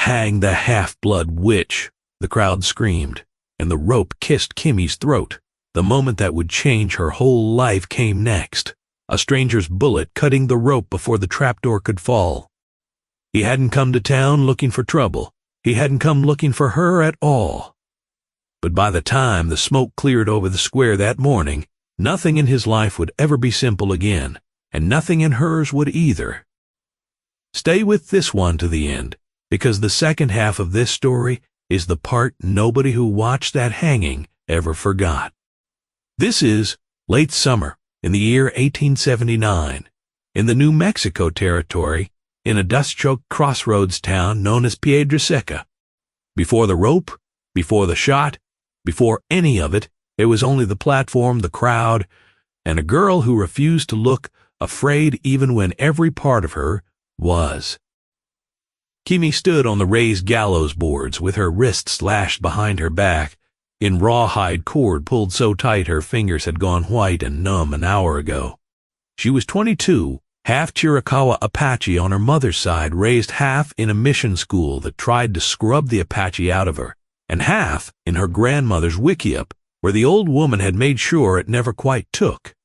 "Hang the half-blood witch!" the crowd screamed, and the rope kissed Kimi's throat. The moment that would change her whole life came next, a stranger's bullet cutting the rope before the trapdoor could fall. He hadn't come to town looking for trouble. He hadn't come looking for her at all. But by the time the smoke cleared over the square that morning, nothing in his life would ever be simple again, and nothing in hers would either. Stay with this one to the end, because the second half of this story is the part nobody who watched that hanging ever forgot. This is late summer in the year 1879, in the New Mexico Territory, in a dust-choked crossroads town known as Piedra Seca. Before the rope, before the shot, before any of it, it was only the platform, the crowd, and a girl who refused to look, afraid even when every part of her was. Kimi stood on the raised gallows boards with her wrists lashed behind her back, in rawhide cord pulled so tight her fingers had gone white and numb an hour ago. She was 22, half Chiricahua Apache on her mother's side, raised half in a mission school that tried to scrub the Apache out of her, and half in her grandmother's wickiup, where the old woman had made sure it never quite took.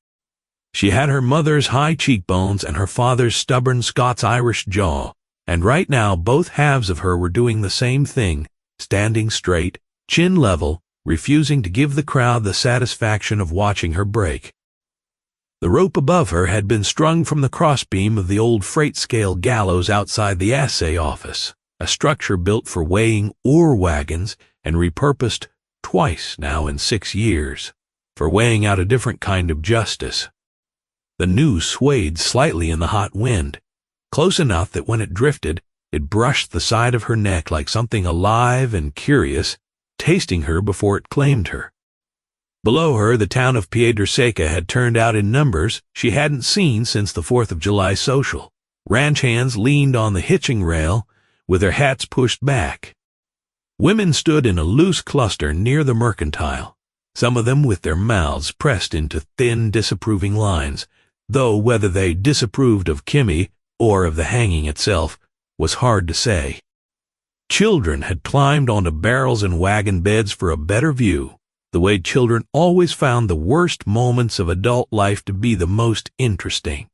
She had her mother's high cheekbones and her father's stubborn Scots-Irish jaw, and right now both halves of her were doing the same thing, standing straight, chin level, refusing to give the crowd the satisfaction of watching her break. The rope above her had been strung from the crossbeam of the old freight scale gallows outside the assay office, a structure built for weighing ore wagons and repurposed twice now in 6 years, for weighing out a different kind of justice. The noose swayed slightly in the hot wind, close enough that when it drifted, it brushed the side of her neck like something alive and curious, tasting her before it claimed her. Below her, the town of Piedra Seca had turned out in numbers she hadn't seen since the 4th of July social. Ranch hands leaned on the hitching rail with their hats pushed back. Women stood in a loose cluster near the mercantile, some of them with their mouths pressed into thin, disapproving lines, though whether they disapproved of Kimi or of the hanging itself was hard to say. Children had climbed onto barrels and wagon beds for a better view, the way children always found the worst moments of adult life to be the most interesting.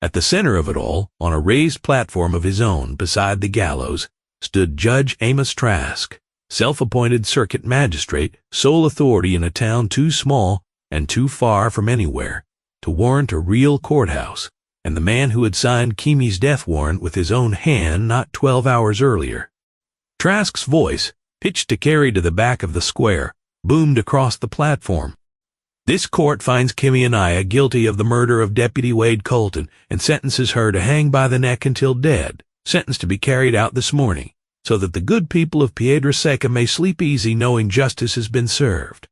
At the center of it all, on a raised platform of his own beside the gallows, stood Judge Amos Trask, self-appointed circuit magistrate, sole authority in a town too small and too far from anywhere to warrant a real courthouse, and the man who had signed Kimi's death warrant with his own hand not 12 hours earlier. Trask's voice, pitched to carry to the back of the square, boomed across the platform. "This court finds Kimi Anaya guilty of the murder of Deputy Wade Colton and sentences her to hang by the neck until dead, sentence to be carried out this morning, so that the good people of Piedra Seca may sleep easy knowing justice has been served."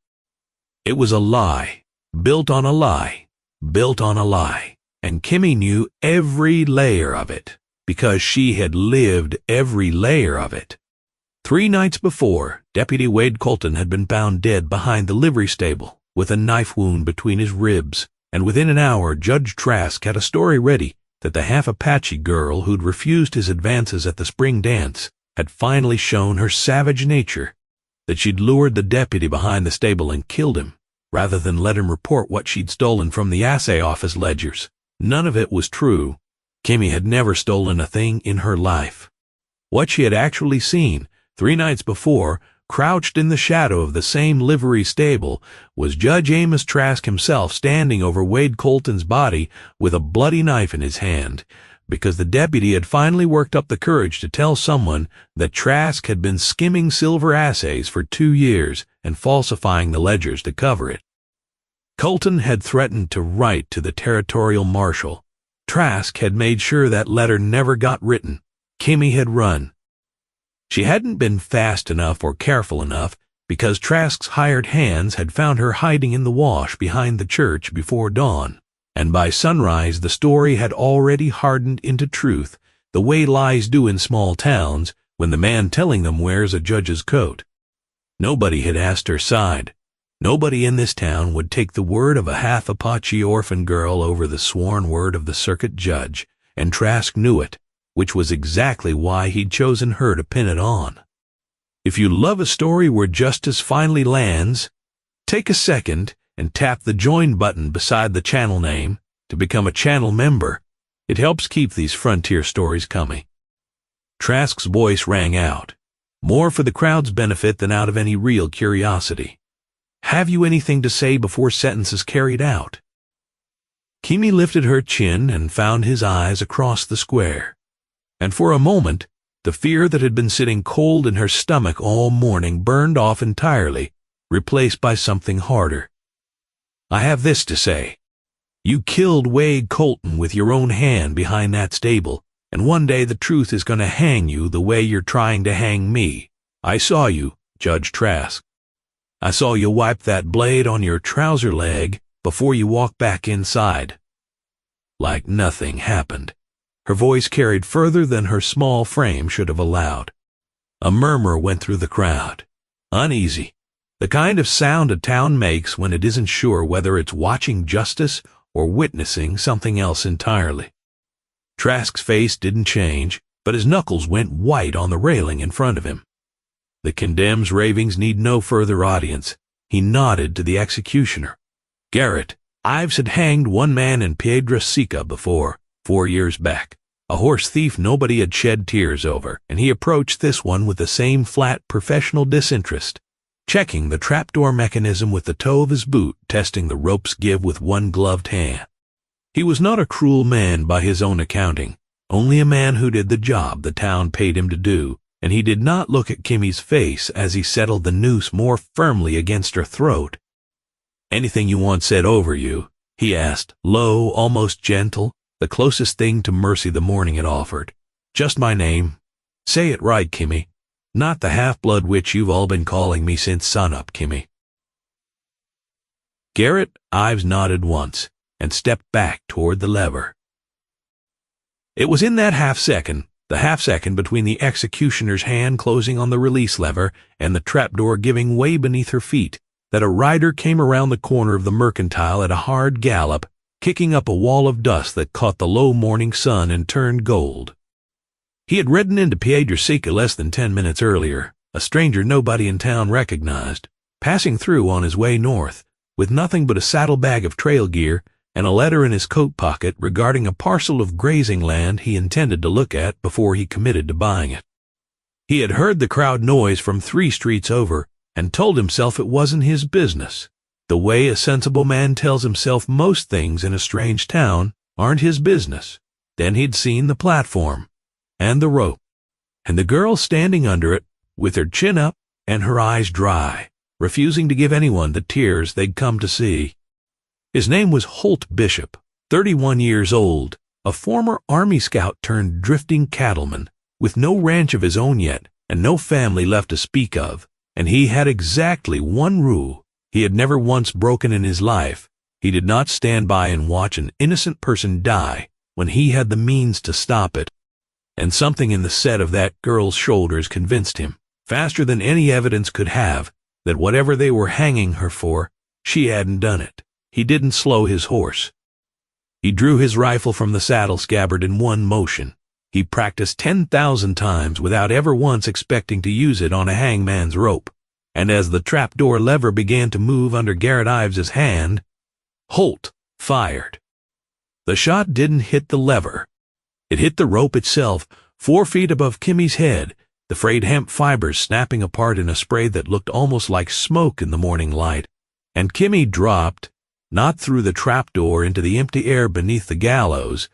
It was a lie, built on a lie, built on a lie, and Kimi knew every layer of it, because she had lived every layer of it. 3 nights before, Deputy Wade Colton had been found dead behind the livery stable, with a knife wound between his ribs, and within an hour Judge Trask had a story ready that the half-Apache girl who'd refused his advances at the spring dance had finally shown her savage nature, that she'd lured the deputy behind the stable and killed him, rather than let him report what she'd stolen from the assay office ledgers. None of it was true. Kimi had never stolen a thing in her life. What she had actually seen 3 nights before, crouched in the shadow of the same livery stable, was Judge Amos Trask himself standing over Wade Colton's body with a bloody knife in his hand, because the deputy had finally worked up the courage to tell someone that Trask had been skimming silver assays for 2 years and falsifying the ledgers to cover it. Colton had threatened to write to the territorial marshal. Trask had made sure that letter never got written. Kimi had run. She hadn't been fast enough or careful enough, because Trask's hired hands had found her hiding in the wash behind the church before dawn, and by sunrise the story had already hardened into truth, the way lies do in small towns when the man telling them wears a judge's coat. Nobody had asked her side. Nobody in this town would take the word of a half-Apache orphan girl over the sworn word of the circuit judge, and Trask knew it, which was exactly why he'd chosen her to pin it on. If you love a story where justice finally lands, take a second and tap the join button beside the channel name to become a channel member. It helps keep these frontier stories coming. Trask's voice rang out, more for the crowd's benefit than out of any real curiosity. Have you anything to say before sentence is carried out? Kimi lifted her chin and found his eyes across the square, and for a moment the fear that had been sitting cold in her stomach all morning burned off entirely, replaced by something harder. I have this to say. You killed Wade Colton with your own hand behind that stable, and one day the truth is going to hang you the way you're trying to hang me. I saw you, Judge Trask. I saw you wipe that blade on your trouser leg before you walked back inside. Like nothing happened. Her voice carried further than her small frame should have allowed. A murmur went through the crowd. Uneasy. The kind of sound a town makes when it isn't sure whether it's watching justice or witnessing something else entirely. Trask's face didn't change, but his knuckles went white on the railing in front of him. The condemned's ravings need no further audience. He nodded to the executioner. Garrett, Ives had hanged one man in Piedra Seca before, 4 years back. A horse thief nobody had shed tears over, and he approached this one with the same flat professional disinterest, checking the trapdoor mechanism with the toe of his boot, testing the rope's give with one gloved hand. He was not a cruel man by his own accounting, only a man who did the job the town paid him to do, and he did not look at Kimi's face as he settled the noose more firmly against her throat. Anything you want said over you? He asked, low, almost gentle, the closest thing to mercy the morning had offered. Just my name. Say it right, Kimi. Not the half-blood witch you've all been calling me since sunup, Kimi. Garrett Ives nodded once and stepped back toward the lever. It was in that half-second, the half-second between the executioner's hand closing on the release lever and the trapdoor giving way beneath her feet, that a rider came around the corner of the mercantile at a hard gallop, kicking up a wall of dust that caught the low morning sun and turned gold. He had ridden into Piedra Seca less than 10 minutes earlier, a stranger nobody in town recognized, passing through on his way north, with nothing but a saddlebag of trail gear and a letter in his coat pocket regarding a parcel of grazing land he intended to look at before he committed to buying it. He had heard the crowd noise from 3 streets over and told himself it wasn't his business, the way a sensible man tells himself most things in a strange town aren't his business. Then he'd seen the platform, and the rope, and the girl standing under it, with her chin up and her eyes dry, refusing to give anyone the tears they'd come to see. His name was Holt Bishop, 31 years old, a former Army scout turned drifting cattleman, with no ranch of his own yet, and no family left to speak of, and he had exactly one rule he had never once broken in his life. He did not stand by and watch an innocent person die when he had the means to stop it. And something in the set of that girl's shoulders convinced him, faster than any evidence could have, that whatever they were hanging her for, she hadn't done it. He didn't slow his horse. He drew his rifle from the saddle scabbard in one motion. He practiced 10,000 times without ever once expecting to use it on a hangman's rope. And as the trapdoor lever began to move under Garrett Ives's hand, Holt fired. The shot didn't hit the lever. It hit the rope itself, 4 feet above Kimi's head, the frayed hemp fibers snapping apart in a spray that looked almost like smoke in the morning light, and Kimi dropped, not through the trapdoor into the empty air beneath the gallows,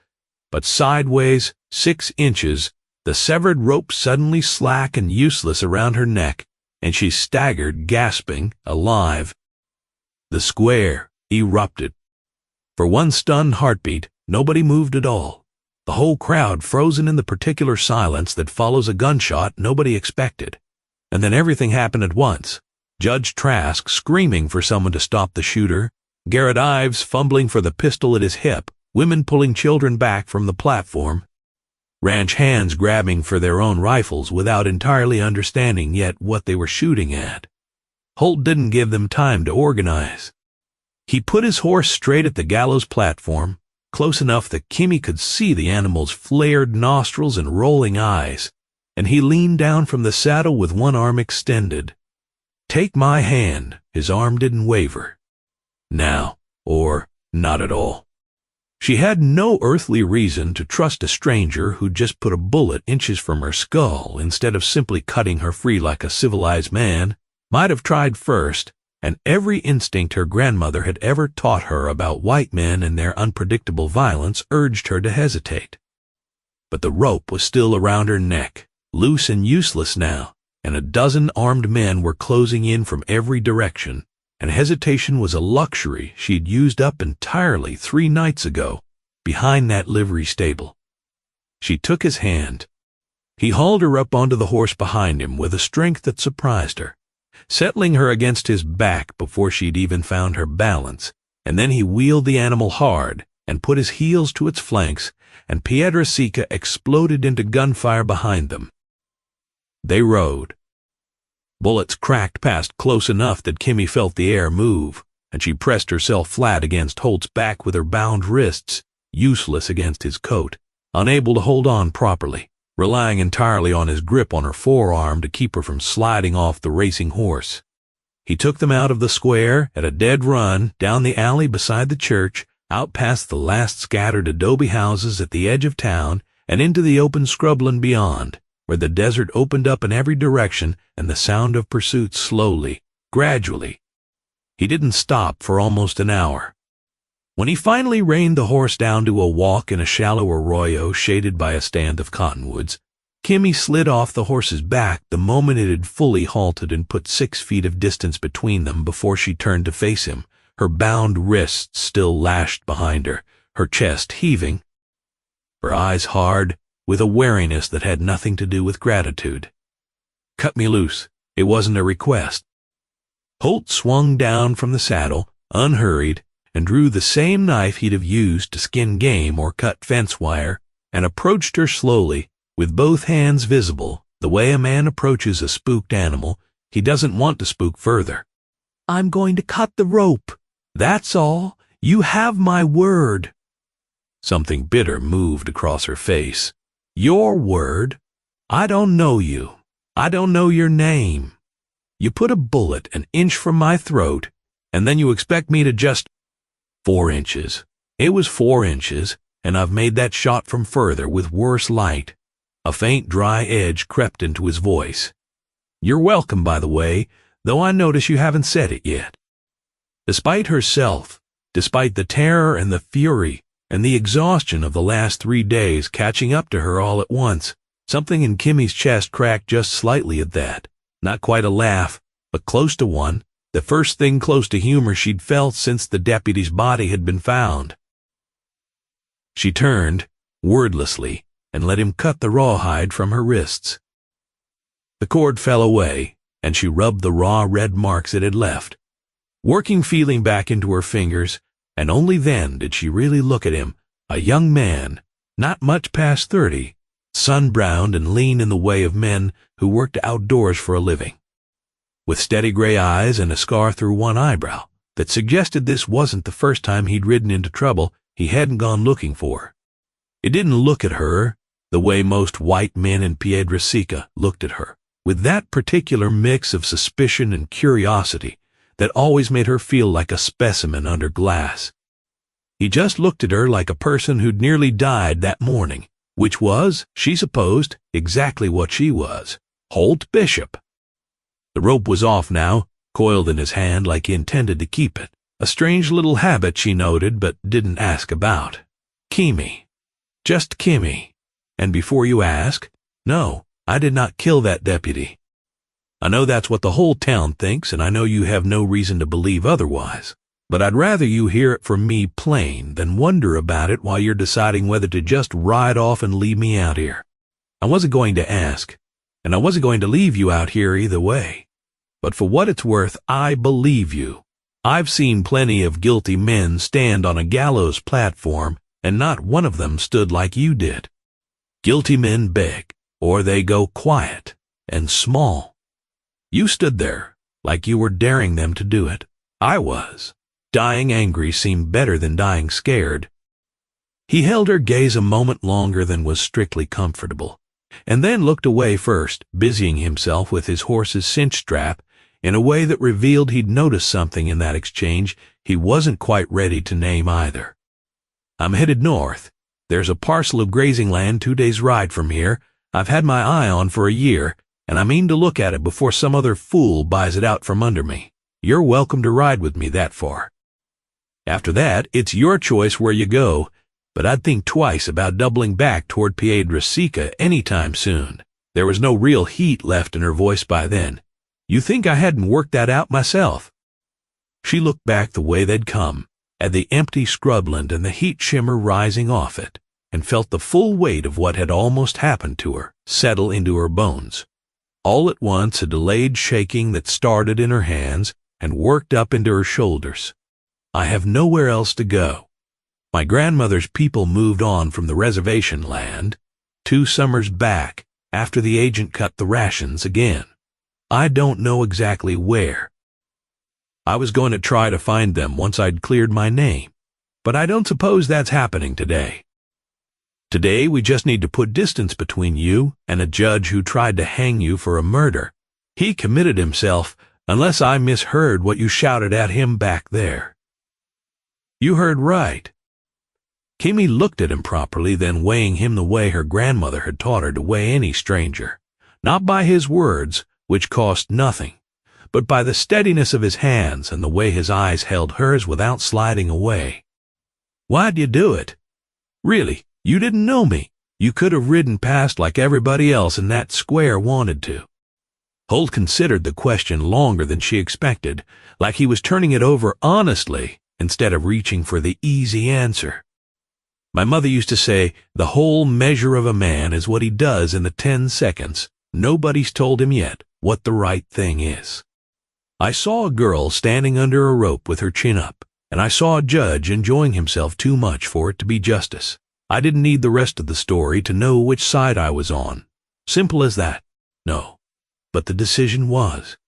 but sideways 6 inches, the severed rope suddenly slack and useless around her neck, and she staggered, gasping, alive. The square erupted. For one stunned heartbeat, nobody moved at all. The whole crowd frozen in the particular silence that follows a gunshot nobody expected. And then everything happened at once. Judge Trask screaming for someone to stop the shooter, Garrett Ives fumbling for the pistol at his hip, women pulling children back from the platform, ranch hands grabbing for their own rifles without entirely understanding yet what they were shooting at. Holt didn't give them time to organize. He put his horse straight at the gallows platform, close enough that Kimi could see the animal's flared nostrils and rolling eyes, and he leaned down from the saddle with one arm extended. "Take my hand." His arm didn't waver. Now, or not at all. She had no earthly reason to trust a stranger who'd just put a bullet inches from her skull instead of simply cutting her free like a civilized man. Might have tried first, and every instinct her grandmother had ever taught her about white men and their unpredictable violence urged her to hesitate. But the rope was still around her neck, loose and useless now, and a dozen armed men were closing in from every direction, and hesitation was a luxury she'd used up entirely 3 nights ago, behind that livery stable. She took his hand. He hauled her up onto the horse behind him with a strength that surprised her, settling her against his back before she'd even found her balance, and then he wheeled the animal hard and put his heels to its flanks, and Piedrasica exploded into gunfire behind them. They rode. Bullets cracked past close enough that Kimi felt the air move, and she pressed herself flat against Holt's back with her bound wrists, useless against his coat, unable to hold on properly, relying entirely on his grip on her forearm to keep her from sliding off the racing horse. He took them out of the square at a dead run, down the alley beside the church, out past the last scattered adobe houses at the edge of town, and into the open scrubland beyond, where the desert opened up in every direction and the sound of pursuit slowly, gradually. He didn't stop for almost an hour. When he finally reined the horse down to a walk in a shallow arroyo shaded by a stand of cottonwoods, Kimi slid off the horse's back the moment it had fully halted and put 6 feet of distance between them before she turned to face him, her bound wrists still lashed behind her, her chest heaving, her eyes hard, with a wariness that had nothing to do with gratitude. "Cut me loose." It wasn't a request. Holt swung down from the saddle, unhurried, and drew the same knife he'd have used to skin game or cut fence wire, and approached her slowly, with both hands visible, the way a man approaches a spooked animal. He doesn't want to spook further. "I'm going to cut the rope. That's all. You have my word." Something bitter moved across her face. "Your word? I don't know you. I don't know your name. You put a bullet an inch from my throat, and then you expect me to just—" 4 inches. It was 4 inches, and I've made that shot from further with worse light. A faint dry edge crept into his voice. "You're welcome, by the way, though I notice you haven't said it yet." Despite herself, despite the terror and the fury, and the exhaustion of the last 3 days catching up to her all at once, something in Kimi's chest cracked just slightly at that. Not quite a laugh, but close to one, the first thing close to humor she'd felt since the deputy's body had been found. She turned, wordlessly, and let him cut the rawhide from her wrists. The cord fell away, and she rubbed the raw red marks it had left, working feeling back into her fingers, and only then did she really look at him, a young man, not much past 30, sun-browned and lean in the way of men who worked outdoors for a living, with steady gray eyes and a scar through one eyebrow that suggested this wasn't the first time he'd ridden into trouble he hadn't gone looking for. It didn't look at her the way most white men in Piedrasica looked at her, with that particular mix of suspicion and curiosity that always made her feel like a specimen under glass. He just looked at her like a person who'd nearly died that morning, which was, she supposed, exactly what she was, Holt Bishop. The rope was off now, coiled in his hand like he intended to keep it. A strange little habit, she noted, but didn't ask about. Kimi. Just Kimi. And before you ask, no, I did not kill that deputy. I know that's what the whole town thinks, and I know you have no reason to believe otherwise. But I'd rather you hear it from me plain than wonder about it while you're deciding whether to just ride off and leave me out here. I wasn't going to ask, and I wasn't going to leave you out here either way. But for what it's worth, I believe you. I've seen plenty of guilty men stand on a gallows platform, and not one of them stood like you did. Guilty men beg, or they go quiet and small. You stood there, like you were daring them to do it. I was. Dying angry seemed better than dying scared. He held her gaze a moment longer than was strictly comfortable, and then looked away first, busying himself with his horse's cinch strap in a way that revealed he'd noticed something in that exchange he wasn't quite ready to name either. "I'm headed north. There's a parcel of grazing land 2 days' ride from here I've had my eye on for a year, and I mean to look at it before some other fool buys it out from under me. You're welcome to ride with me that far. After that, it's your choice where you go, but I'd think twice about doubling back toward Piedra Seca any time soon." There was no real heat left in her voice by then. "You think I hadn't worked that out myself?" She looked back the way they'd come, at the empty scrubland and the heat shimmer rising off it, and felt the full weight of what had almost happened to her settle into her bones. All at once a delayed shaking that started in her hands and worked up into her shoulders. "I have nowhere else to go. My grandmother's people moved on from the reservation land 2 summers back after the agent cut the rations again. I don't know exactly where. I was going to try to find them once I'd cleared my name, but I don't suppose that's happening today. Today we just need to put distance between you and a judge who tried to hang you for a murder. He committed himself, unless I misheard what you shouted at him back there." "You heard right." Kimi looked at him properly, then weighing him the way her grandmother had taught her to weigh any stranger, not by his words, which cost nothing, but by the steadiness of his hands and the way his eyes held hers without sliding away. "Why'd you do it? Really, you didn't know me. You could have ridden past like everybody else in that square wanted to." Holt considered the question longer than she expected, like he was turning it over honestly instead of reaching for the easy answer. "My mother used to say, the whole measure of a man is what he does in the 10 seconds. Nobody's told him yet what the right thing is. I saw a girl standing under a rope with her chin up, and I saw a judge enjoying himself too much for it to be justice. I didn't need the rest of the story to know which side I was on. Simple as that. No, but the decision was."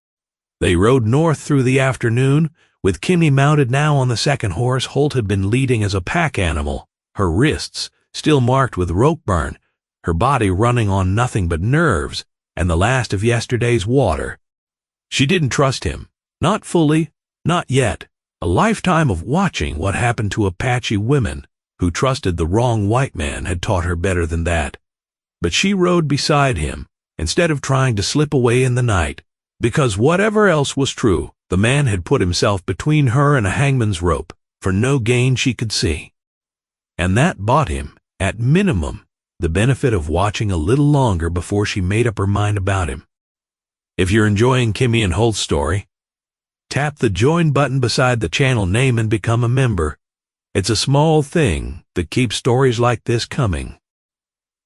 They rode north through the afternoon, with Kimi mounted now on the second horse Holt had been leading as a pack animal, her wrists still marked with rope burn, her body running on nothing but nerves and the last of yesterday's water. She didn't trust him, not fully, not yet. A lifetime of watching what happened to Apache women who trusted the wrong white man had taught her better than that. But she rode beside him, instead of trying to slip away in the night, because whatever else was true, the man had put himself between her and a hangman's rope, for no gain she could see. And that bought him, at minimum, the benefit of watching a little longer before she made up her mind about him. If you're enjoying Kimi and Holt's story, tap the join button beside the channel name and become a member. It's a small thing that keeps stories like this coming.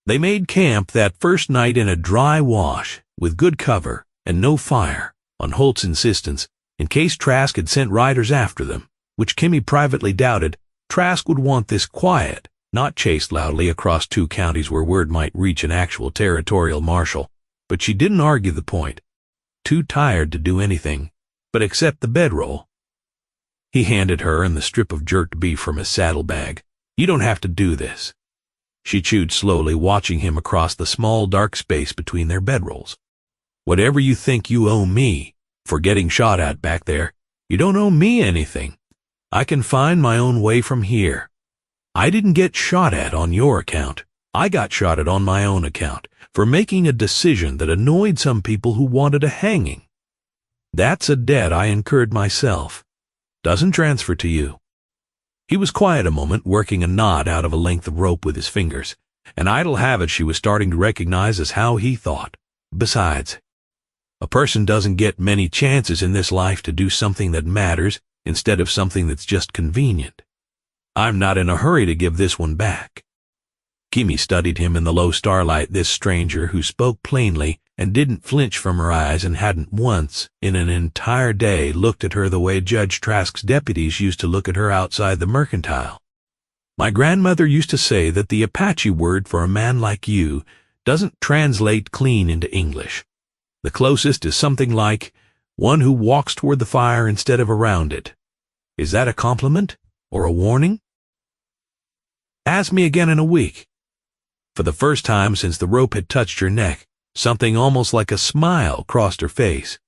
They made camp that first night in a dry wash, with good cover and no fire, on Holt's insistence, in case Trask had sent riders after them, which Kimi privately doubted. Trask would want this quiet, not chased loudly across 2 counties where word might reach an actual territorial marshal. But she didn't argue the point, too tired to do anything but accept the bedroll. He handed her and the strip of jerked beef from his saddlebag. "You don't have to do this." She chewed slowly, watching him across the small dark space between their bedrolls. "Whatever you think you owe me for getting shot at back there, you don't owe me anything. I can find my own way from here. I didn't get shot at on your account. I got shot at on my own account for making a decision that annoyed some people who wanted a hanging. That's a debt I incurred myself. Doesn't transfer to you." He was quiet a moment, working a knot out of a length of rope with his fingers, an idle habit she was starting to recognize as how he thought. Besides, a person doesn't get many chances in this life to do something that matters instead of something that's just convenient. I'm not in a hurry to give this one back. Kimi studied him in the low starlight, this stranger who spoke plainly and didn't flinch from her eyes and hadn't once in an entire day looked at her the way Judge Trask's deputies used to look at her outside the mercantile. "My grandmother used to say that the Apache word for a man like you doesn't translate clean into English. The closest is something like one who walks toward the fire instead of around it. Is that a compliment or a warning?" Ask me again in a week." For the first time since the rope had touched her neck, something almost like a smile crossed her face.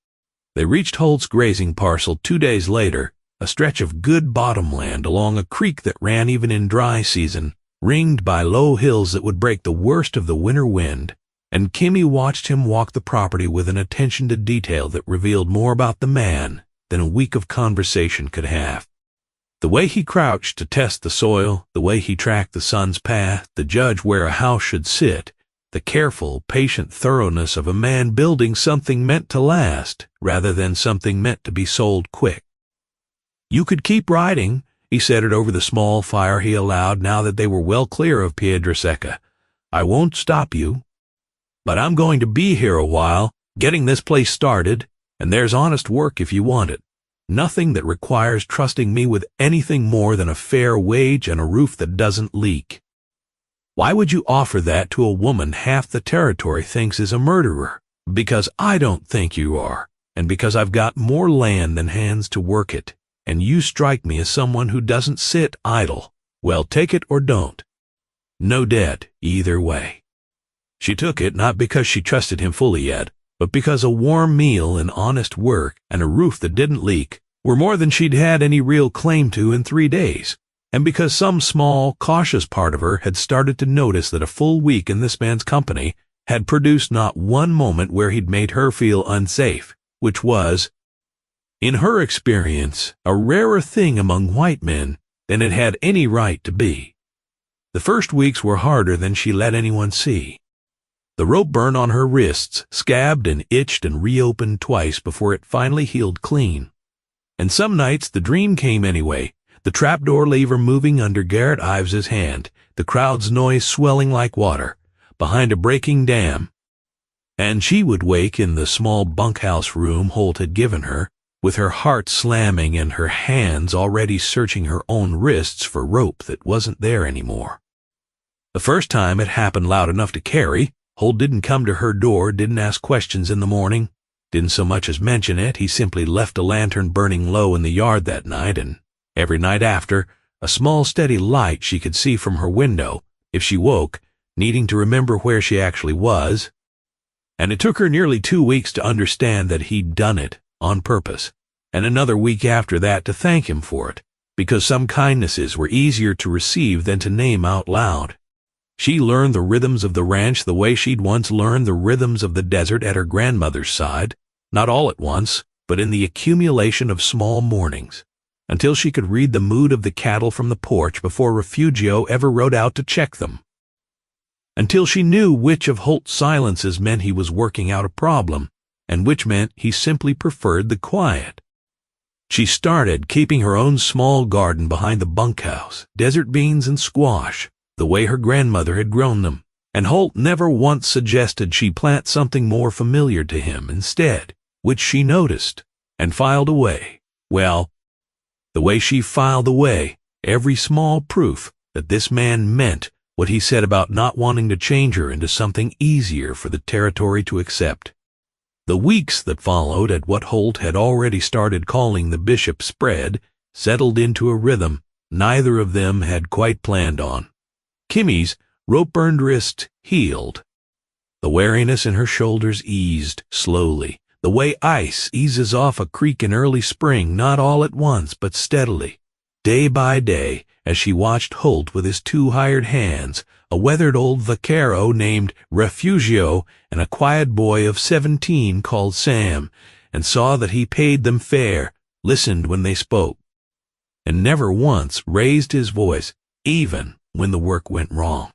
They reached Holt's grazing parcel 2 days later, a stretch of good bottomland along a creek that ran even in dry season, ringed by low hills that would break the worst of the winter wind, and Kimi watched him walk the property with an attention to detail that revealed more about the man than a week of conversation could have. The way he crouched to test the soil, the way he tracked the sun's path, to judge where a house should sit, the careful, patient thoroughness of a man building something meant to last rather than something meant to be sold quick. "You could keep riding," he said it over the small fire he allowed now that they were well clear of Piedraseca. "I won't stop you. But I'm going to be here a while, getting this place started, and there's honest work if you want it. Nothing that requires trusting me with anything more than a fair wage and a roof that doesn't leak. Why would you offer that to a woman half the territory thinks is a murderer? Because I don't think you are, and because I've got more land than hands to work it, and you strike me as someone who doesn't sit idle. Well, take it or don't. No debt, either way." She took it not because she trusted him fully yet, but because a warm meal and honest work and a roof that didn't leak were more than she'd had any real claim to in 3 days, and because some small, cautious part of her had started to notice that a full week in this man's company had produced not one moment where he'd made her feel unsafe, which was, in her experience, a rarer thing among white men than it had any right to be. The first weeks were harder than she let anyone see. The rope burned on her wrists, scabbed and itched and reopened twice before it finally healed clean. And some nights the dream came anyway, the trapdoor lever moving under Garrett Ives's hand, the crowd's noise swelling like water, behind a breaking dam. And she would wake in the small bunkhouse room Holt had given her, with her heart slamming and her hands already searching her own wrists for rope that wasn't there anymore. The first time it happened loud enough to carry, Holt didn't come to her door, didn't ask questions in the morning, didn't so much as mention it. He simply left a lantern burning low in the yard that night, and every night after, a small steady light she could see from her window, if she woke, needing to remember where she actually was. And it took her nearly 2 weeks to understand that he'd done it on purpose, and another week after that to thank him for it, because some kindnesses were easier to receive than to name out loud. She learned the rhythms of the ranch the way she'd once learned the rhythms of the desert at her grandmother's side, not all at once, but in the accumulation of small mornings, until she could read the mood of the cattle from the porch before Refugio ever rode out to check them. Until she knew which of Holt's silences meant he was working out a problem, and which meant he simply preferred the quiet. She started keeping her own small garden behind the bunkhouse, desert beans and squash, the way her grandmother had grown them, and Holt never once suggested she plant something more familiar to him instead, which she noticed, and filed away. Well, the way she filed away every small proof that this man meant what he said about not wanting to change her into something easier for the territory to accept. The weeks that followed at what Holt had already started calling the Bishop spread settled into a rhythm neither of them had quite planned on. Kimi's rope-burned wrist healed. The weariness in her shoulders eased slowly, the way ice eases off a creek in early spring, not all at once but steadily, day by day, as she watched Holt with his 2 hired hands, a weathered old vaquero named Refugio and a quiet boy of 17 called Sam, and saw that he paid them fair, listened when they spoke, and never once raised his voice, even when the work went wrong.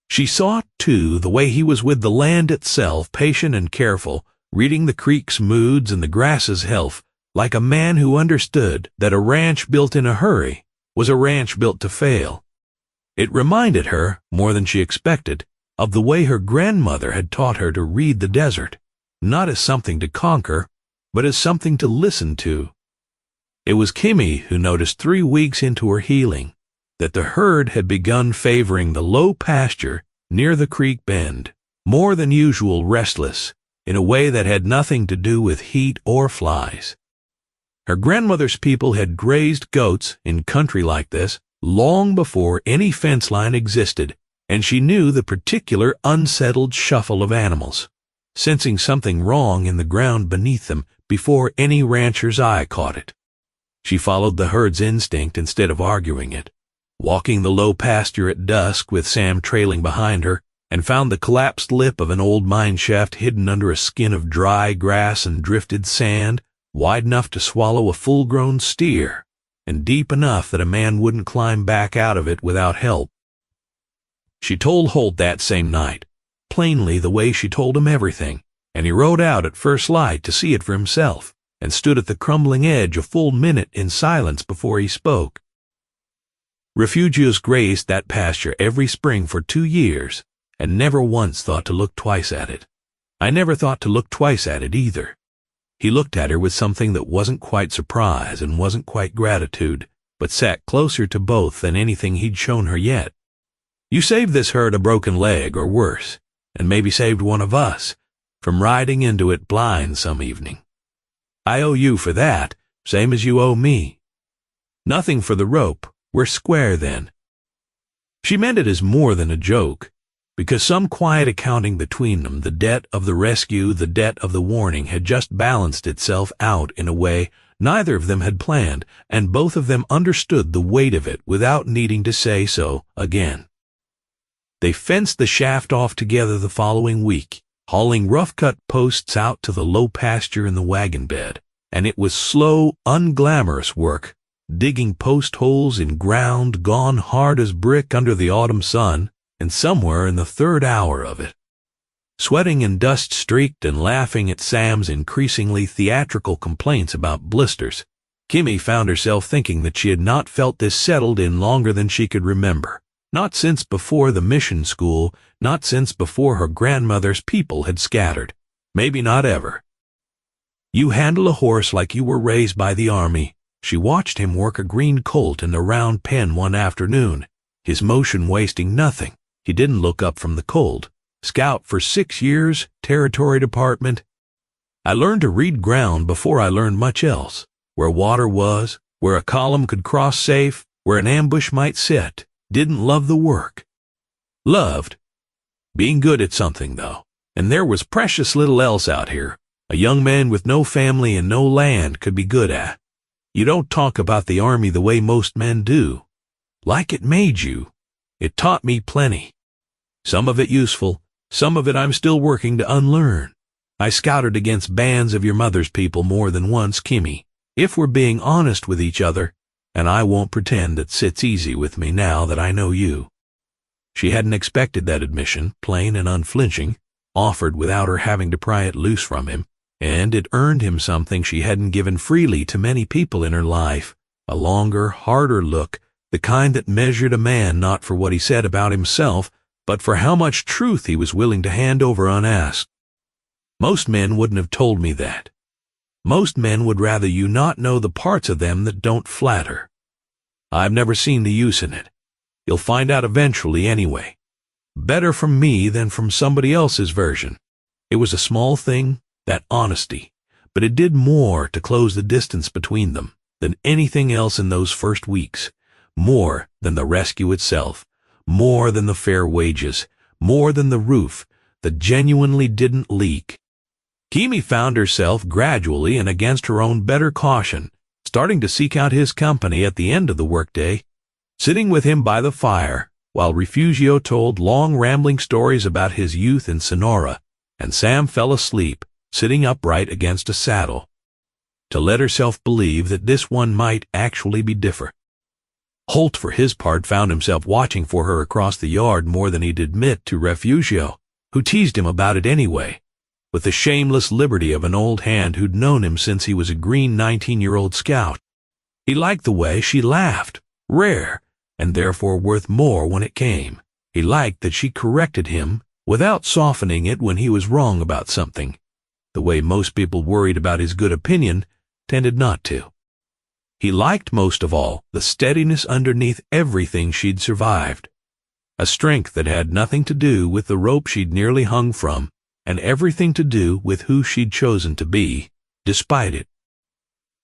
She saw, too, the way he was with the land itself, patient and careful, reading the creek's moods and the grass's health, like a man who understood that a ranch built in a hurry was a ranch built to fail. It reminded her, more than she expected, of the way her grandmother had taught her to read the desert, not as something to conquer, but as something to listen to. It was Kimi who noticed 3 weeks into her healing that the herd had begun favoring the low pasture near the creek bend, more than usual restless, in a way that had nothing to do with heat or flies. Her grandmother's people had grazed goats in country like this, long before any fence line existed, and she knew the particular unsettled shuffle of animals, sensing something wrong in the ground beneath them before any rancher's eye caught it. She followed the herd's instinct instead of arguing it, walking the low pasture at dusk with Sam trailing behind her, and found the collapsed lip of an old mine shaft hidden under a skin of dry grass and drifted sand, wide enough to swallow a full-grown steer, and deep enough that a man wouldn't climb back out of it without help. She told Holt that same night, plainly the way she told him everything, and he rode out at first light to see it for himself, and stood at the crumbling edge a full minute in silence before he spoke. Refugios grazed that pasture every spring for 2 years, and never once thought to look twice at it. I never thought to look twice at it either. He looked at her with something that wasn't quite surprise and wasn't quite gratitude, but sat closer to both than anything he'd shown her yet. You saved this herd a broken leg or worse, and maybe saved one of us from riding into it blind some evening. I owe you for that, same as you owe me. Nothing for the rope. We're square then. She meant it as more than a joke, because some quiet accounting between them, the debt of the rescue, the debt of the warning, had just balanced itself out in a way neither of them had planned, and both of them understood the weight of it without needing to say so again. They fenced the shaft off together the following week, hauling rough-cut posts out to the low pasture in the wagon bed, and it was slow, unglamorous work, digging post holes in ground gone hard as brick under the autumn sun, and somewhere in the third hour of it. Sweating and dust-streaked and laughing at Sam's increasingly theatrical complaints about blisters, Kimi found herself thinking that she had not felt this settled in longer than she could remember, not since before the mission school, not since before her grandmother's people had scattered, maybe not ever. You handle a horse like you were raised by the army. She watched him work a green colt in the round pen one afternoon, his motion wasting nothing. He didn't look up from the colt. Scout for 6 years, territory department. I learned to read ground before I learned much else, where water was, where a column could cross safe, where an ambush might sit. Didn't love the work. Loved being good at something, though, and there was precious little else out here a young man with no family and no land could be good at. You don't talk about the army the way most men do. Like it made you. It taught me plenty. Some of it useful, some of it I'm still working to unlearn. I scouted against bands of your mother's people more than once, Kimi, if we're being honest with each other, and I won't pretend it sits easy with me now that I know you. She hadn't expected that admission, plain and unflinching, offered without her having to pry it loose from him, and it earned him something she hadn't given freely to many people in her life, a longer, harder look, the kind that measured a man not for what he said about himself, but for how much truth he was willing to hand over unasked. Most men wouldn't have told me that. Most men would rather you not know the parts of them that don't flatter. I've never seen the use in it. You'll find out eventually anyway. Better from me than from somebody else's version. It was a small thing, that honesty, but it did more to close the distance between them than anything else in those first weeks, more than the rescue itself, more than the fair wages, more than the roof that genuinely didn't leak. Kimi found herself gradually and against her own better caution, starting to seek out his company at the end of the workday, sitting with him by the fire, while Refugio told long rambling stories about his youth in Sonora, and Sam fell asleep, sitting upright against a saddle, to let herself believe that this one might actually be different. Holt, for his part, found himself watching for her across the yard more than he'd admit to Refugio, who teased him about it anyway, with the shameless liberty of an old hand who'd known him since he was a green 19-year-old scout. He liked the way she laughed, rare, and therefore worth more when it came. He liked that she corrected him without softening it when he was wrong about something, the way most people worried about his good opinion tended not to. He liked most of all the steadiness underneath everything she'd survived, a strength that had nothing to do with the rope she'd nearly hung from, and everything to do with who she'd chosen to be, despite it.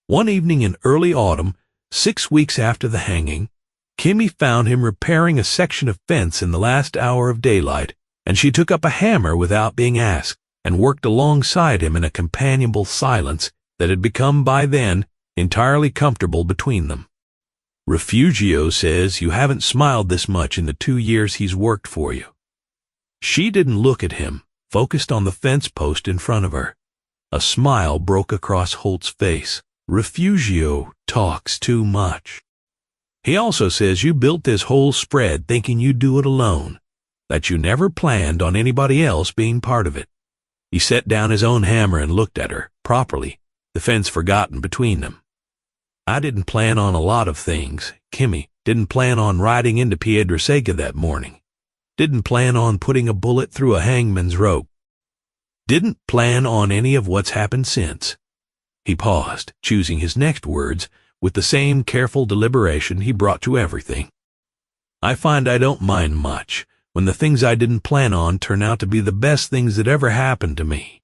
One evening in early autumn, 6 weeks after the hanging, Kimi found him repairing a section of fence in the last hour of daylight, and she took up a hammer without being asked, and worked alongside him in a companionable silence that had become by then entirely comfortable between them. Refugio says you haven't smiled this much in the 2 years he's worked for you. She didn't look at him, focused on the fence post in front of her. A smile broke across Holt's face. Refugio talks too much. He also says you built this whole spread thinking you'd do it alone, that you never planned on anybody else being part of it. He set down his own hammer and looked at her, properly, the fence forgotten between them. I didn't plan on a lot of things, Kimi. Didn't plan on riding into Piedraseca that morning. Didn't plan on putting a bullet through a hangman's rope. Didn't plan on any of what's happened since. He paused, choosing his next words with the same careful deliberation he brought to everything. I find I don't mind much when the things I didn't plan on turn out to be the best things that ever happened to me.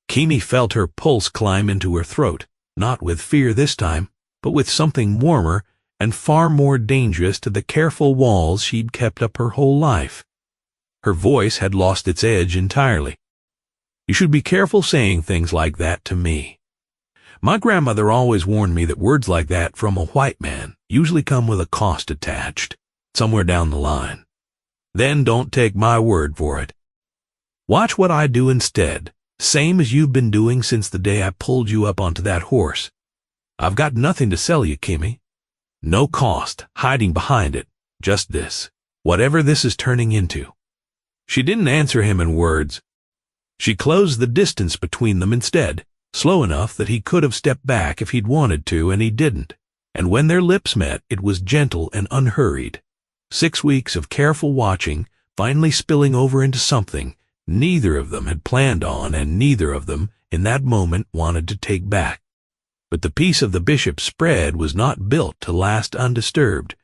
Kimi felt her pulse climb into her throat, not with fear this time, but with something warmer and far more dangerous to the careful walls she'd kept up her whole life. Her voice had lost its edge entirely. You should be careful saying things like that to me. My grandmother always warned me that words like that from a white man usually come with a cost attached, somewhere down the line. Then don't take my word for it. Watch what I do instead, same as you've been doing since the day I pulled you up onto that horse. I've got nothing to sell you, Kimi. No cost hiding behind it, just this, whatever this is turning into. She didn't answer him in words. She closed the distance between them instead, slow enough that he could have stepped back if he'd wanted to, and he didn't. And when their lips met, it was gentle and unhurried. 6 weeks of careful watching, finally spilling over into something neither of them had planned on, and neither of them, in that moment, wanted to take back. But the piece of the bishop's spread was not built to last undisturbed,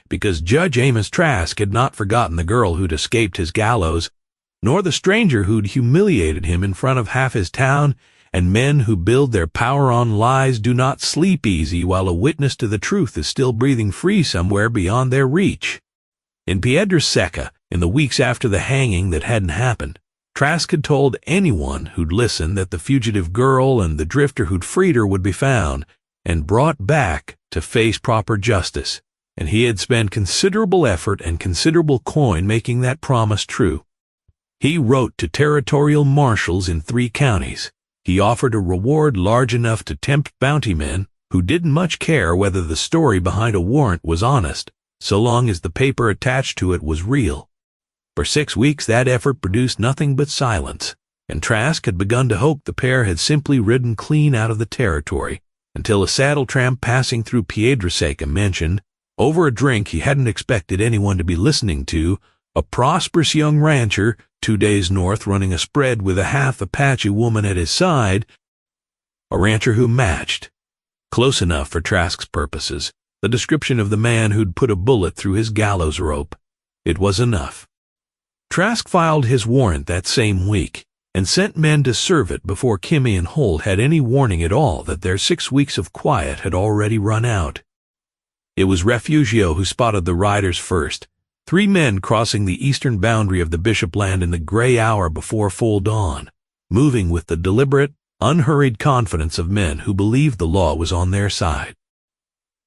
because Judge Amos Trask had not forgotten the girl who'd escaped his gallows, nor the stranger who'd humiliated him in front of half his town, and men who build their power on lies do not sleep easy while a witness to the truth is still breathing free somewhere beyond their reach. In Piedraseca, in the weeks after the hanging that hadn't happened, Trask had told anyone who'd listen that the fugitive girl and the drifter who'd freed her would be found and brought back to face proper justice, and he had spent considerable effort and considerable coin making that promise true. He wrote to territorial marshals in 3 counties. He offered a reward large enough to tempt bounty men who didn't much care whether the story behind a warrant was honest, so long as the paper attached to it was real. For 6 weeks that effort produced nothing but silence, and Trask had begun to hope the pair had simply ridden clean out of the territory, until a saddle tramp passing through Piedraseca mentioned, over a drink he hadn't expected anyone to be listening to, a prosperous young rancher 2 days north running a spread with a half Apache woman at his side, a rancher who matched, close enough for Trask's purposes, the description of the man who'd put a bullet through his gallows rope. It was enough. Trask filed his warrant that same week, and sent men to serve it before Kimi and Holt had any warning at all that their 6 weeks of quiet had already run out. It was Refugio who spotted the riders first, 3 men crossing the eastern boundary of the Bishop land in the gray hour before full dawn, moving with the deliberate, unhurried confidence of men who believed the law was on their side.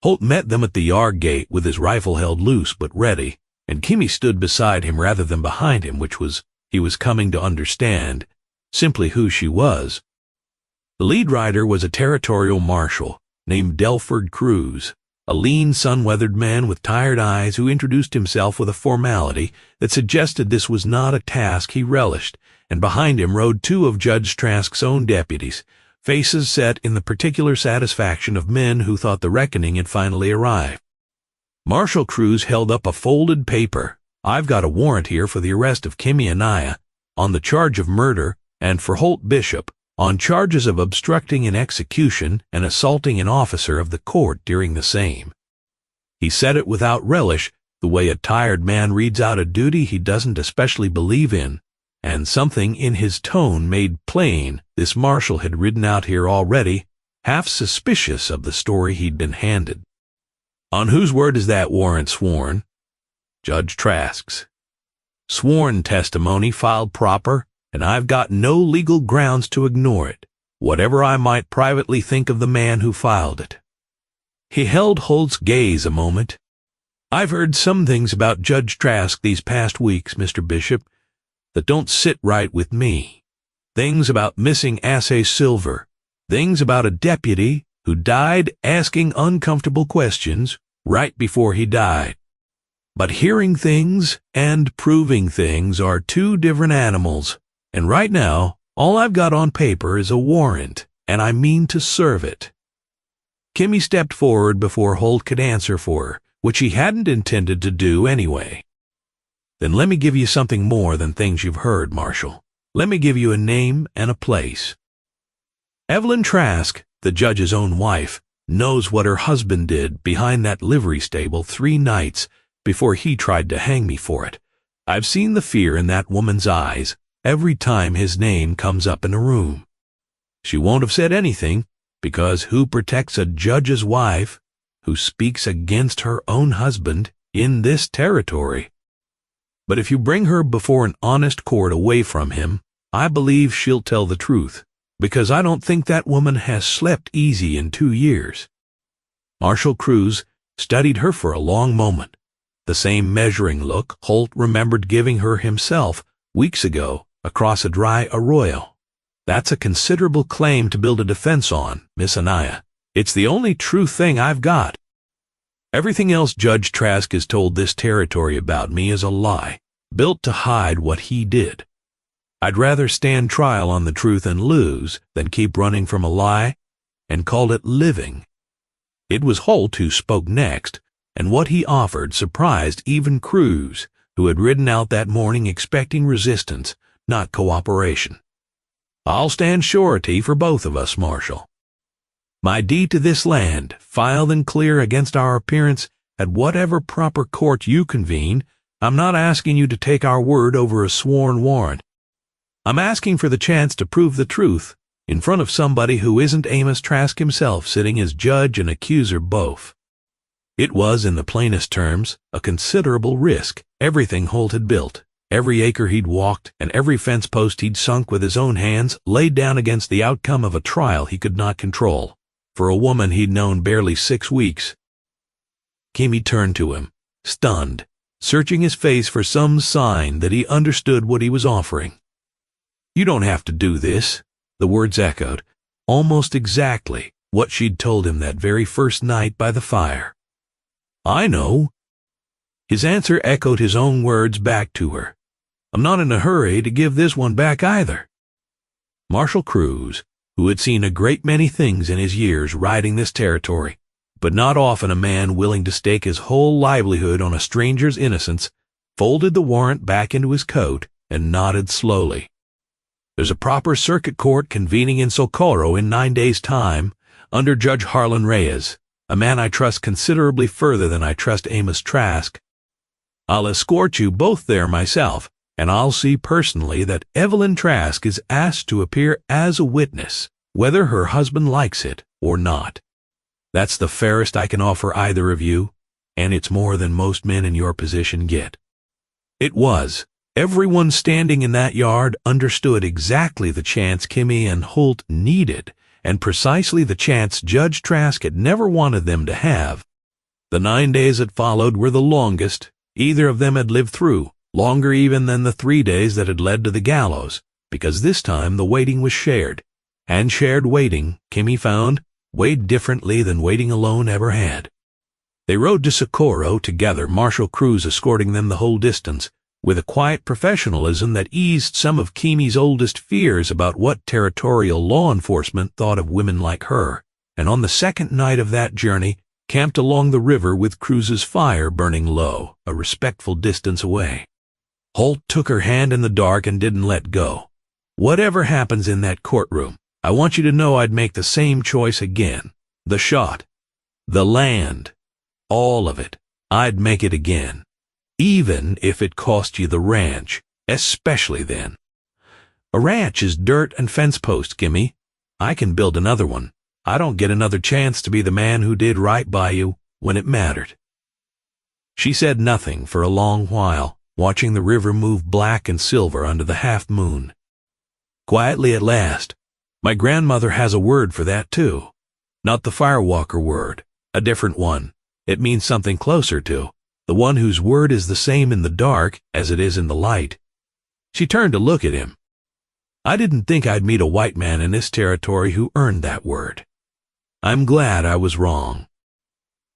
Holt met them at the yard gate with his rifle held loose but ready, and Kimi stood beside him rather than behind him, which was, he was coming to understand, simply who she was. The lead rider was a territorial marshal named Delford Cruz, a lean, sun-weathered man with tired eyes who introduced himself with a formality that suggested this was not a task he relished, and behind him rode 2 of Judge Trask's own deputies, faces set in the particular satisfaction of men who thought the reckoning had finally arrived. Marshal Cruz held up a folded paper. I've got a warrant here for the arrest of Kimi Anaya on the charge of murder, and for Holt Bishop on charges of obstructing an execution and assaulting an officer of the court during the same. He said it without relish, the way a tired man reads out a duty he doesn't especially believe in, and something in his tone made plain this marshal had ridden out here already, half suspicious of the story he'd been handed. On whose word is that warrant sworn? Judge Trask's. Sworn testimony filed proper, and I've got no legal grounds to ignore it, whatever I might privately think of the man who filed it. He held Holt's gaze a moment. I've heard some things about Judge Trask these past weeks, Mr. Bishop, that don't sit right with me. Things about missing assay silver. Things about a deputy who died asking uncomfortable questions right before he died. But hearing things and proving things are two different animals, and right now, all I've got on paper is a warrant, and I mean to serve it. Kimi stepped forward before Holt could answer for her, which he hadn't intended to do anyway. Then let me give you something more than things you've heard, Marshal. Let me give you a name and a place. Evelyn Trask, the judge's own wife, knows what her husband did behind that livery stable 3 nights before he tried to hang me for it. I've seen the fear in that woman's eyes every time his name comes up in a room. She won't have said anything, because who protects a judge's wife who speaks against her own husband in this territory? But if you bring her before an honest court away from him, I believe she'll tell the truth, because I don't think that woman has slept easy in 2 years. Marshal Cruz studied her for a long moment, the same measuring look Holt remembered giving her himself weeks ago across a dry arroyo. That's a considerable claim to build a defense on, Miss Anaya. It's the only true thing I've got. Everything else Judge Trask has told this territory about me is a lie, built to hide what he did. I'd rather stand trial on the truth and lose than keep running from a lie and call it living. It was Holt who spoke next, and what he offered surprised even Cruz, who had ridden out that morning expecting resistance, not cooperation. I'll stand surety for both of us, Marshal. My deed to this land, filed and clear against our appearance at whatever proper court you convene. I'm not asking you to take our word over a sworn warrant. I'm asking for the chance to prove the truth in front of somebody who isn't Amos Trask himself sitting as judge and accuser both. It was, in the plainest terms, a considerable risk. Everything Holt had built, every acre he'd walked, and every fence post he'd sunk with his own hands laid down against the outcome of a trial he could not control, for a woman he'd known barely 6 weeks. Kimi turned to him, stunned, searching his face for some sign that he understood what he was offering. You don't have to do this, the words echoed, almost exactly what she'd told him that very first night by the fire. I know. His answer echoed his own words back to her. I'm not in a hurry to give this one back either. Marshal Cruz, who had seen a great many things in his years riding this territory, but not often a man willing to stake his whole livelihood on a stranger's innocence, folded the warrant back into his coat and nodded slowly. There's a proper circuit court convening in Socorro in 9 days' time, under Judge Harlan Reyes, a man I trust considerably further than I trust Amos Trask. I'll escort you both there myself, and I'll see personally that Evelyn Trask is asked to appear as a witness, whether her husband likes it or not. That's the fairest I can offer either of you, and it's more than most men in your position get. It was. Everyone standing in that yard understood exactly the chance Kimi and Holt needed, and precisely the chance Judge Trask had never wanted them to have. The 9 days that followed were the longest either of them had lived through, longer even than the 3 days that had led to the gallows, because this time the waiting was shared, and shared waiting, Kimi found, weighed differently than waiting alone ever had. They rode to Socorro together, Marshal Cruz escorting them the whole distance, with a quiet professionalism that eased some of Kimi's oldest fears about what territorial law enforcement thought of women like her, and on the second night of that journey camped along the river with Cruz's fire burning low, a respectful distance away. Holt took her hand in the dark and didn't let go. Whatever happens in that courtroom, I want you to know I'd make the same choice again. The shot, the land, all of it, I'd make it again. Even if it cost you the ranch, especially then. A ranch is dirt and fence post, Kimi. I can build another one. I don't get another chance to be the man who did right by you when it mattered. She said nothing for a long while, watching the river move black and silver under the half-moon. Quietly at last, "My grandmother has a word for that too. Not the firewalker word, a different one. It means something closer to, the one whose word is the same in the dark as it is in the light." She turned to look at him. I didn't think I'd meet a white man in this territory who earned that word. I'm glad I was wrong.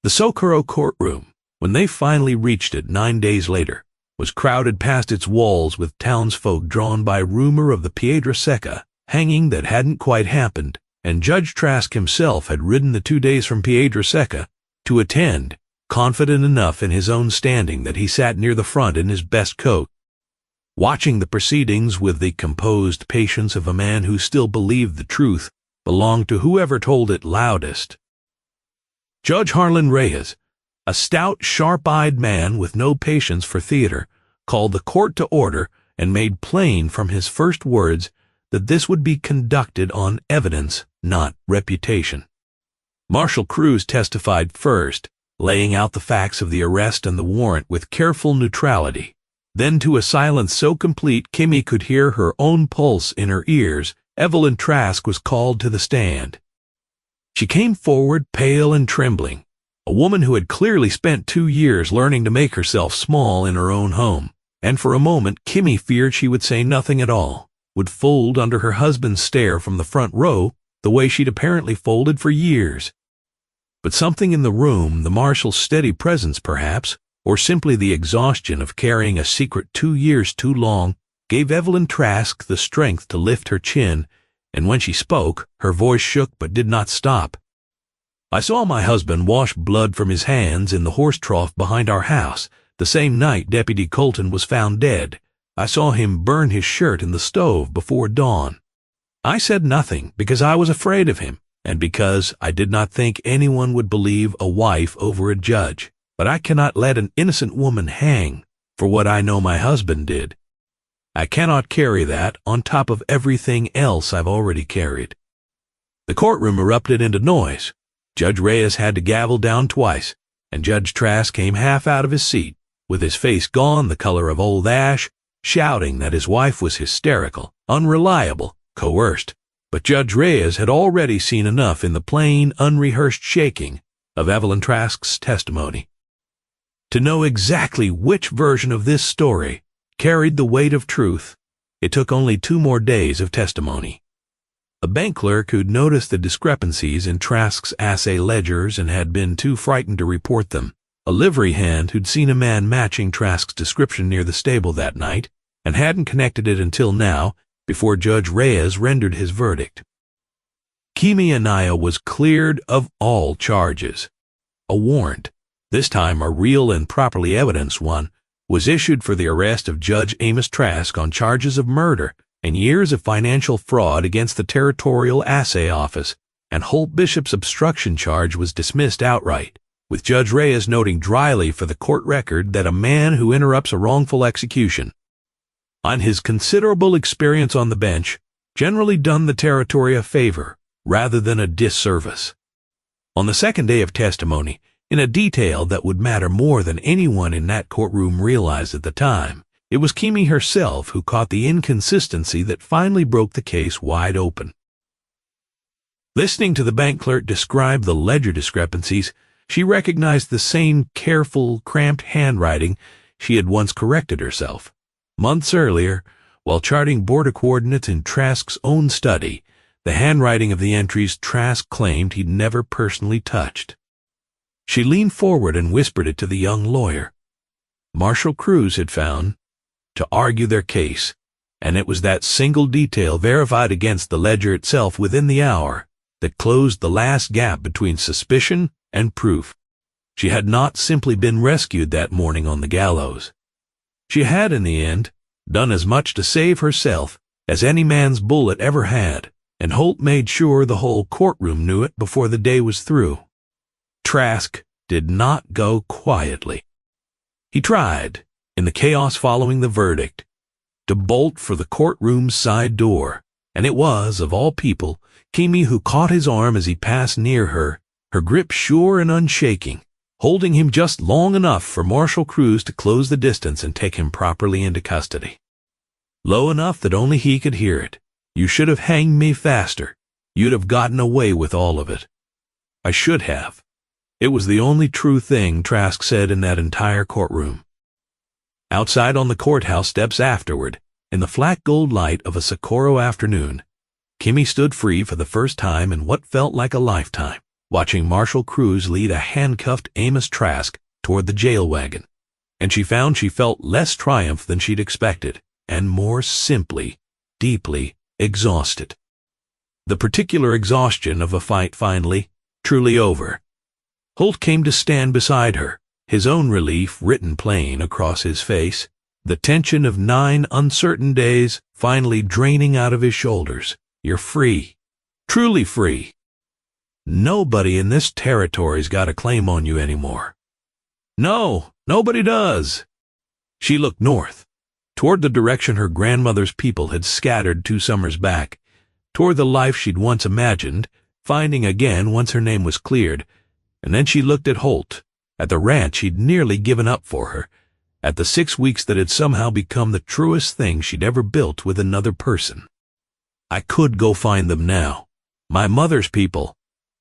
The Socorro courtroom, when they finally reached it 9 days later, was crowded past its walls with townsfolk drawn by rumor of the Piedra Seca hanging that hadn't quite happened, and Judge Trask himself had ridden the 2 days from Piedra Seca to attend, confident enough in his own standing that he sat near the front in his best coat, watching the proceedings with the composed patience of a man who still believed the truth belonged to whoever told it loudest. Judge Harlan Reyes, a stout, sharp-eyed man with no patience for theater, called the court to order and made plain from his first words that this would be conducted on evidence, not reputation. Marshal Cruz testified first, laying out the facts of the arrest and the warrant with careful neutrality. Then, to a silence so complete Kimi could hear her own pulse in her ears, Evelyn Trask was called to the stand. She came forward pale and trembling, a woman who had clearly spent 2 years learning to make herself small in her own home, and for a moment Kimi feared she would say nothing at all, would fold under her husband's stare from the front row the way she'd apparently folded for years. But something in the room, the marshal's steady presence perhaps, or simply the exhaustion of carrying a secret 2 years too long, gave Evelyn Trask the strength to lift her chin, and when she spoke, her voice shook but did not stop. "I saw my husband wash blood from his hands in the horse trough behind our house, the same night Deputy Colton was found dead. I saw him burn his shirt in the stove before dawn. I said nothing because I was afraid of him, and because I did not think anyone would believe a wife over a judge. But I cannot let an innocent woman hang for what I know my husband did. I cannot carry that on top of everything else I've already carried." The courtroom erupted into noise. Judge Reyes had to gavel down twice, and Judge Trask came half out of his seat, with his face gone the color of old ash, shouting that his wife was hysterical, unreliable, coerced. But Judge Reyes had already seen enough in the plain, unrehearsed shaking of Evelyn Trask's testimony to know exactly which version of this story carried the weight of truth. It took only 2 more days of testimony. A bank clerk who'd noticed the discrepancies in Trask's assay ledgers and had been too frightened to report them, a livery hand who'd seen a man matching Trask's description near the stable that night and hadn't connected it until now, before Judge Reyes rendered his verdict. Kimi Anaya was cleared of all charges. A warrant, this time a real and properly evidenced one, was issued for the arrest of Judge Amos Trask on charges of murder and years of financial fraud against the Territorial Assay Office, and Holt Bishop's obstruction charge was dismissed outright, with Judge Reyes noting dryly for the court record that a man who interrupts a wrongful execution, on his considerable experience on the bench, generally done the territory a favor rather than a disservice. On the second day of testimony, in a detail that would matter more than anyone in that courtroom realized at the time, it was Kimi herself who caught the inconsistency that finally broke the case wide open. Listening to the bank clerk describe the ledger discrepancies, she recognized the same careful, cramped handwriting she had once corrected herself. Months earlier, while charting border coordinates in Trask's own study, the handwriting of the entries Trask claimed he'd never personally touched. She leaned forward and whispered it to the young lawyer. Marshal Cruz had found to argue their case, and it was that single detail verified against the ledger itself within the hour that closed the last gap between suspicion and proof. She had not simply been rescued that morning on the gallows. She had, in the end, done as much to save herself as any man's bullet ever had, and Holt made sure the whole courtroom knew it before the day was through. Trask did not go quietly. He tried, in the chaos following the verdict, to bolt for the courtroom's side door, and it was, of all people, Kimi who caught his arm as he passed near her, her grip sure and unshaking, holding him just long enough for Marshal Cruz to close the distance and take him properly into custody. Low enough that only he could hear it. "You should have hanged me faster. You'd have gotten away with all of it." "I should have." It was the only true thing Trask said in that entire courtroom. Outside on the courthouse steps afterward, in the flat gold light of a Socorro afternoon, Kimi stood free for the first time in what felt like a lifetime, watching Marshal Cruz lead a handcuffed Amos Trask toward the jail wagon, and she found she felt less triumph than she'd expected, and more simply, deeply exhausted. The particular exhaustion of a fight finally, truly over. Holt came to stand beside her, his own relief written plain across his face, the tension of 9 uncertain days finally draining out of his shoulders. "You're free. Truly free. Nobody in this territory's got a claim on you anymore." "No, nobody does." She looked north, toward the direction her grandmother's people had scattered 2 summers back, toward the life she'd once imagined, finding again once her name was cleared, and then she looked at Holt, at the ranch he'd nearly given up for her, at the 6 weeks that had somehow become the truest thing she'd ever built with another person. "I could go find them now. My mother's people.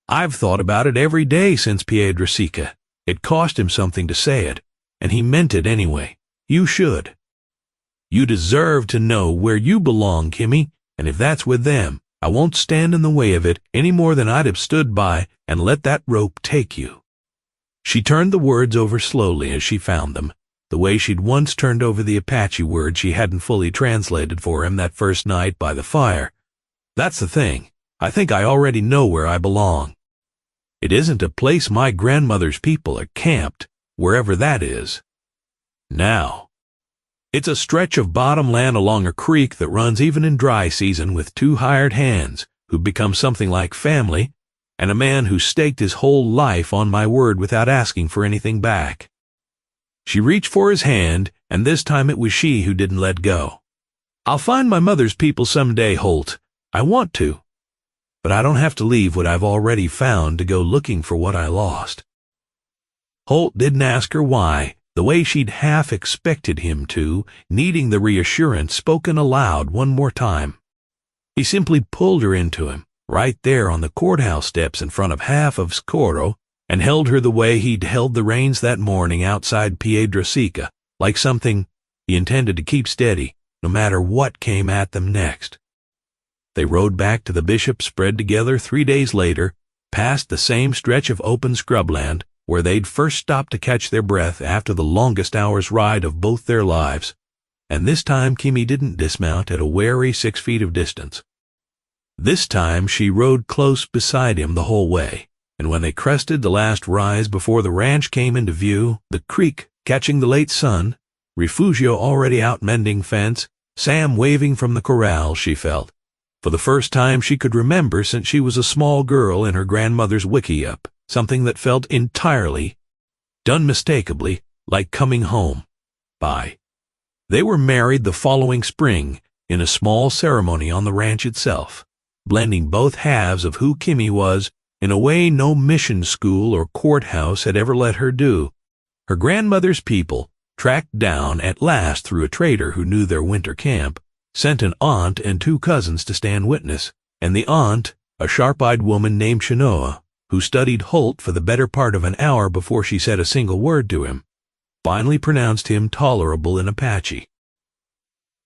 I've thought about it every day since Piedrasica. It cost him something to say it, and he meant it anyway. You should. You deserve to know where you belong, Kimi, and if that's with them, I won't stand in the way of it any more than I'd have stood by and let that rope take you." She turned the words over slowly as she found them, the way she'd once turned over the Apache words she hadn't fully translated for him that first night by the fire. "That's the thing. I think I already know where I belong. It isn't a place my grandmother's people are camped, wherever that is. Now, it's a stretch of bottom land along a creek that runs even in dry season with 2 hired hands who've become something like family, and a man who staked his whole life on my word without asking for anything back." She reached for his hand, and this time it was she who didn't let go. "I'll find my mother's people someday, Holt. I want to. But I don't have to leave what I've already found to go looking for what I lost." Holt didn't ask her why, the way she'd half expected him to, needing the reassurance spoken aloud one more time. He simply pulled her into him, right there on the courthouse steps in front of half of Socorro, and held her the way he'd held the reins that morning outside Piedrasica, like something he intended to keep steady, no matter what came at them next. They rode back to the Bishop spread together 3 days later, past the same stretch of open scrubland where they'd first stopped to catch their breath after the longest hour's ride of both their lives, and this time Kimi didn't dismount at a wary 6 feet of distance. This time she rode close beside him the whole way, and when they crested the last rise before the ranch came into view, the creek catching the late sun, Refugio already out mending fence, Sam waving from the corral, she felt, for the first time she could remember since she was a small girl in her grandmother's wickiup, something that felt entirely, unmistakably, like coming home. They were married the following spring in a small ceremony on the ranch itself, blending both halves of who Kimi was in a way no mission school or courthouse had ever let her do. Her grandmother's people, tracked down at last through a trader who knew their winter camp, sent an aunt and 2 cousins to stand witness, and the aunt, a sharp-eyed woman named Chenoa, who studied Holt for the better part of an hour before she said a single word to him, finally pronounced him tolerable in Apache.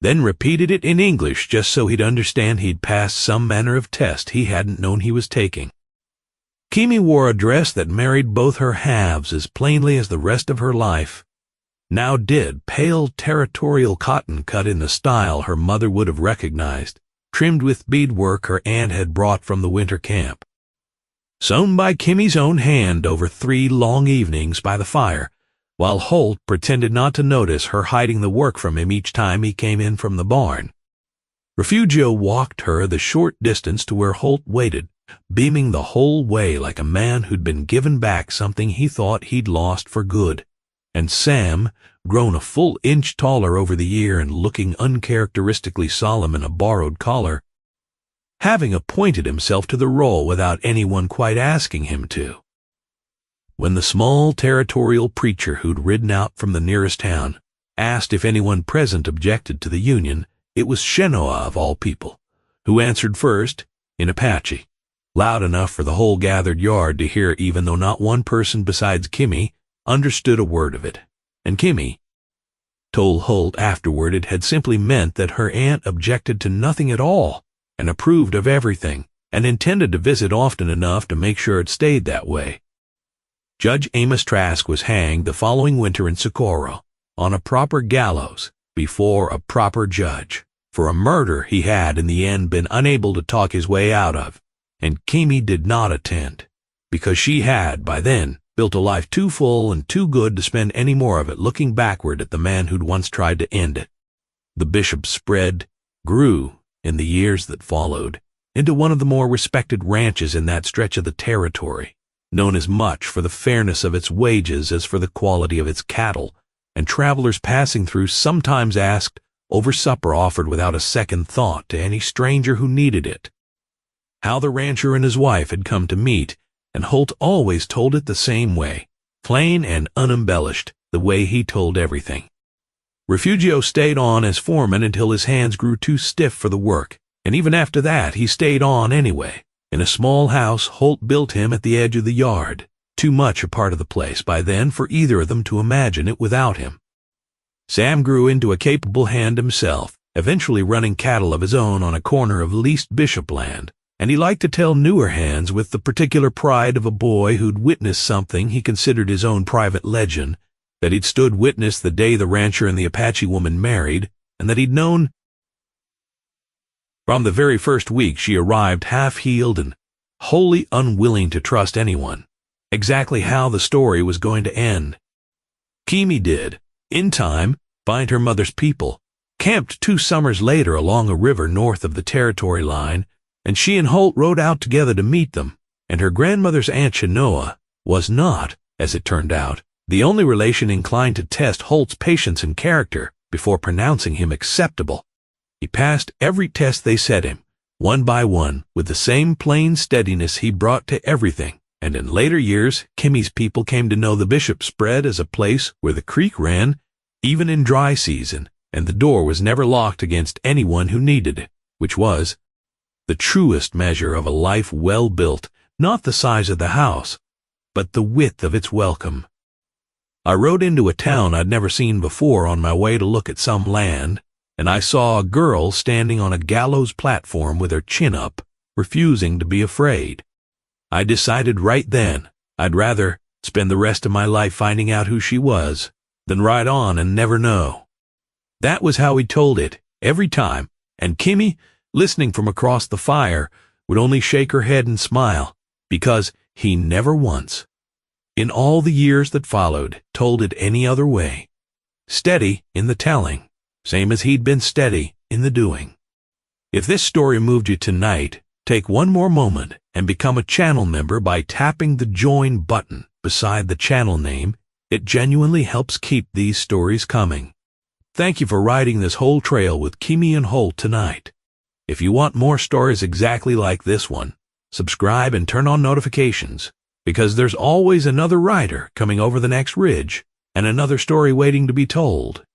Then repeated it in English just so he'd understand he'd passed some manner of test he hadn't known he was taking. Kimi wore a dress that married both her halves as plainly as the rest of her life. Now did pale territorial cotton cut in the style her mother would have recognized, trimmed with beadwork her aunt had brought from the winter camp. Sewn by Kimi's own hand over 3 long evenings by the fire, while Holt pretended not to notice her hiding the work from him each time he came in from the barn. Refugio walked her the short distance to where Holt waited, beaming the whole way like a man who'd been given back something he thought he'd lost for good. And Sam, grown a full inch taller over the year and looking uncharacteristically solemn in a borrowed collar, having appointed himself to the role without anyone quite asking him to. When the small territorial preacher who'd ridden out from the nearest town asked if anyone present objected to the union, it was Shenoa of all people, who answered first in Apache, loud enough for the whole gathered yard to hear, even though not one person besides Kimi understood a word of it. And Kimi told Holt afterward it had simply meant that her aunt objected to nothing at all and approved of everything, and intended to visit often enough to make sure it stayed that way. Judge Amos Trask was hanged the following winter in Socorro, on a proper gallows, before a proper judge, for a murder he had in the end been unable to talk his way out of, and Kimi did not attend, because she had, by then, built a life too full and too good to spend any more of it looking backward at the man who'd once tried to end it. The bishop's spread grew, in the years that followed, into one of the more respected ranches in that stretch of the territory, known as much for the fairness of its wages as for the quality of its cattle, and travelers passing through sometimes asked over supper offered without a second thought to any stranger who needed it. How the rancher and his wife had come to meet, and Holt always told it the same way, plain and unembellished, the way he told everything. Refugio stayed on as foreman until his hands grew too stiff for the work, and even after that he stayed on anyway, in a small house Holt built him at the edge of the yard, too much a part of the place by then for either of them to imagine it without him. Sam grew into a capable hand himself, eventually running cattle of his own on a corner of leased bishop land, and he liked to tell newer hands with the particular pride of a boy who'd witnessed something he considered his own private legend, that he'd stood witness the day the rancher and the Apache woman married, and that he'd known from the very first week she arrived half-healed and wholly unwilling to trust anyone, exactly how the story was going to end. Kimi did, in time, find her mother's people, camped 2 summers later along a river north of the territory line, and she and Holt rode out together to meet them, and her grandmother's Aunt Shenoa was not, as it turned out, the only relation inclined to test Holt's patience and character before pronouncing him acceptable. He passed every test they set him, one by one, with the same plain steadiness he brought to everything, and in later years Kimi's people came to know the bishop's spread as a place where the creek ran, even in dry season, and the door was never locked against anyone who needed it, which was the truest measure of a life well built, not the size of the house, but the width of its welcome. I rode into a town I'd never seen before on my way to look at some land, and I saw a girl standing on a gallows platform with her chin up, refusing to be afraid. I decided right then I'd rather spend the rest of my life finding out who she was than ride on and never know. That was how he told it, every time, and Kimi, listening from across the fire, would only shake her head and smile, because he never once, in all the years that followed, told it any other way. Steady in the telling, same as he'd been steady in the doing. If this story moved you tonight, take one more moment and become a channel member by tapping the join button beside the channel name. It genuinely helps keep these stories coming. Thank you for riding this whole trail with Kimi and Holt tonight. If you want more stories exactly like this one, subscribe and turn on notifications, because there's always another rider coming over the next ridge and another story waiting to be told.